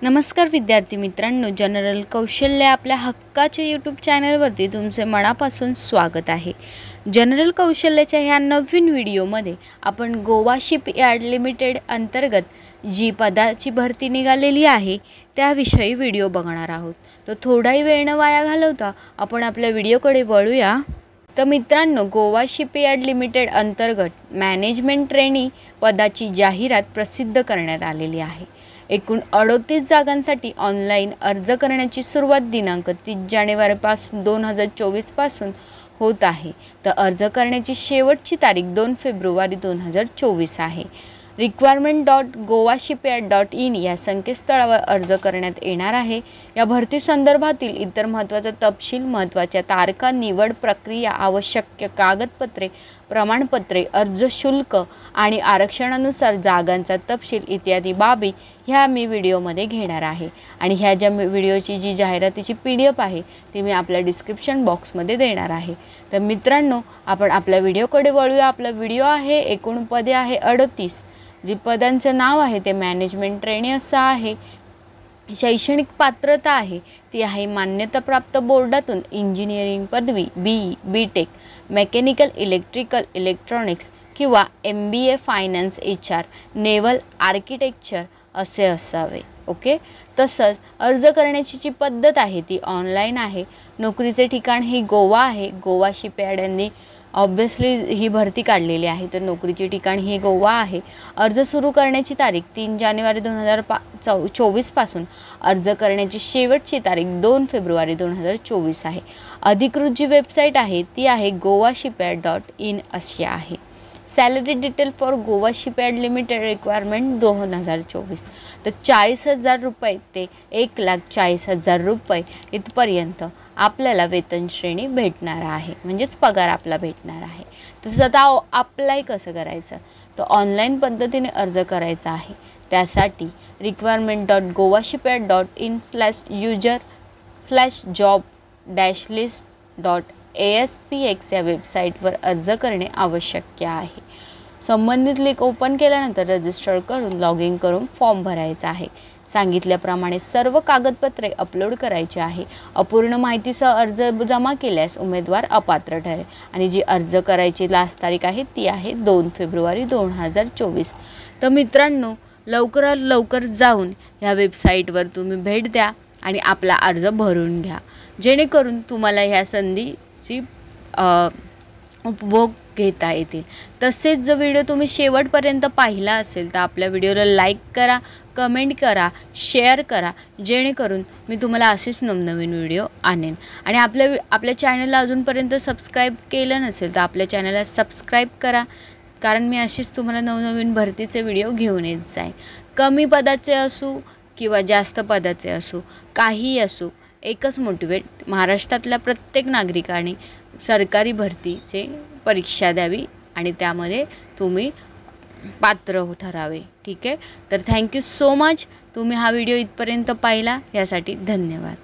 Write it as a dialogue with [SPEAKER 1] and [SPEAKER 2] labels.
[SPEAKER 1] नमस्कार विद्यार्थी मित्रांनो, जनरल कौशल्य आपल्या हक्काच्या यूट्यूब चॅनलवरती तुमचे मनापासून स्वागत आहे। जनरल कौशल्याच्या ह्या नवीन व्हिडिओमध्ये आपण गोवा शिपयार्ड लिमिटेड अंतर्गत जी पदाची भरती निघालेली आहे त्याविषयी व्हिडिओ बघणार आहोत। तो थोडाही वेळ न वाया घालवता आपण आपल्या व्हिडिओकडे वळूया। तर मित्रांनो, गोवा शिपयार्ड लिमिटेड अंतर्गत मॅनेजमेंट ट्रेनी पदाची जाहिरात प्रसिद्ध करण्यात आलेली आहे। एकूण 38 जागांसाठी ऑनलाईन अर्ज करण्याची सुरुवात दिनांक 30 जानेवारी 2024 पासून होत आहे। तर अर्ज करण्याची शेवटची तारीख 2 फेब्रुवारी 2024 आहे। requirement.govashipyard.in या संकेतस्थळावर अर्ज करण्यात येणार आहे। या भरती संदर्भातील इतर महत्त्वाचा तपशील, महत्त्वाच्या तारखा, निवड प्रक्रिया, आवश्यक कागदपत्रे, प्रमाणपत्रे, अर्ज शुल्क आणि आरक्षणानुसार जागांचा तपशील इत्यादी बाबी ह्या मी व्हिडिओमध्ये घेणार आहे। आणि ह्या ज्या व्हिडिओची जी जाहिरातीची PDF आहे ती मी आपल्या डिस्क्रिप्शन बॉक्समध्ये देणार आहे। तर मित्रांनो, आपण आपल्या व्हिडिओकडे वळूया। आपला व्हिडिओ आहे, एकूण पदे आहे 38। जी पदांचं नाव आहे ते मॅनेजमेंट ट्रेनी असं आहे। शैक्षणिक पात्रता आहे ती आहे मान्यताप्राप्त बोर्डातून इंजिनिअरिंग पदवी BE, BTech, mechanical, electrical, electronics किंवा MBA finance, HR, naval architecture असे असावे। ओके। तसंच अर्ज करण्याची जी पद्धत आहे ती ऑनलाईन आहे। नोकरीचे ठिकाण हे गोवा आहे। गोवा शिपयार्ड यांनी ऑब्वियसली ही भरती काढलेली आहे, तर नोकरीचे ठिकाण हे गोवा आहे। अर्ज सुरू करण्याची तारीख 3 जानेवारी 2024 पासून अर्ज करण्याची शेवटची तारीख 2 फेब्रुवारी 2024 आहे। अधिकृत जी वेबसाईट आहे ती आहे govashipyard.in अशी आहे। Salary detail for Goa shipyard limited requirement 2024। तर 40,000 रुपये ते 1,40,000 रुपये इथपर्यंत आपल्याला वेतन श्रेणी भेटणार आहे, म्हणजेच पगार आपला भेटणार आहे। तसंच आता अप्लाय कसं करायचं, तर ऑनलाईन पद्धतीने अर्ज करायचा आहे। त्यासाठी requirement.govashipyard.in/job-list.aspx या वेबसाईटवर अर्ज करणे आवश्यक आहे। संबंधित लिंक ओपन केल्यानंतर रजिस्टर करून लॉग इन करून फॉर्म भरायचा आहे। सांगितल्याप्रमाणे सर्व कागदपत्रे अपलोड करायची आहे। अपूर्ण माहितीसह अर्ज जमा केल्यास उमेदवार अपात्र ठरेल। आणि जी अर्ज करायची लास्ट तारीख आहे ती आहे 2 फेब्रुवारी 2024। तर मित्रांनो, लवकरात लवकर जाऊन ह्या वेबसाईटवर तुम्ही भेट द्या आणि आपला अर्ज भरून घ्या, जेणेकरून तुम्हाला ह्या संधीची उपभोग घेता येतील। तसेच जर व्हिडिओ तुम्ही शेवटपर्यंत पाहिला असेल तर आपल्या व्हिडिओला लाईक करा, कमेंट करा, शेअर करा, जेणेकरून मी तुम्हाला असेच नवनवीन व्हिडिओ आणेन। आणि आपल्या चॅनलला अजूनपर्यंत सबस्क्राईब केलं नसेल तर आपल्या चॅनलला सबस्क्राईब करा, कारण मी अशीच तुम्हाला नवनवीन भरतीचे व्हिडिओ घेऊन येत जाईन। कमी पदाचे असू किंवा जास्त पदाचे असू, काहीही असू, एकच मोटिवेट, महाराष्ट्रातल्या प्रत्येक नागरिकाने सरकारी भरतीची परीक्षा द्यावी आणि त्यामध्ये तुम्ही पात्र ठरावे। ठीक आहे। तर थँक्यू सो मच, तुम्ही हा व्हिडिओ इथपर्यंत पाहिला यासाठी धन्यवाद।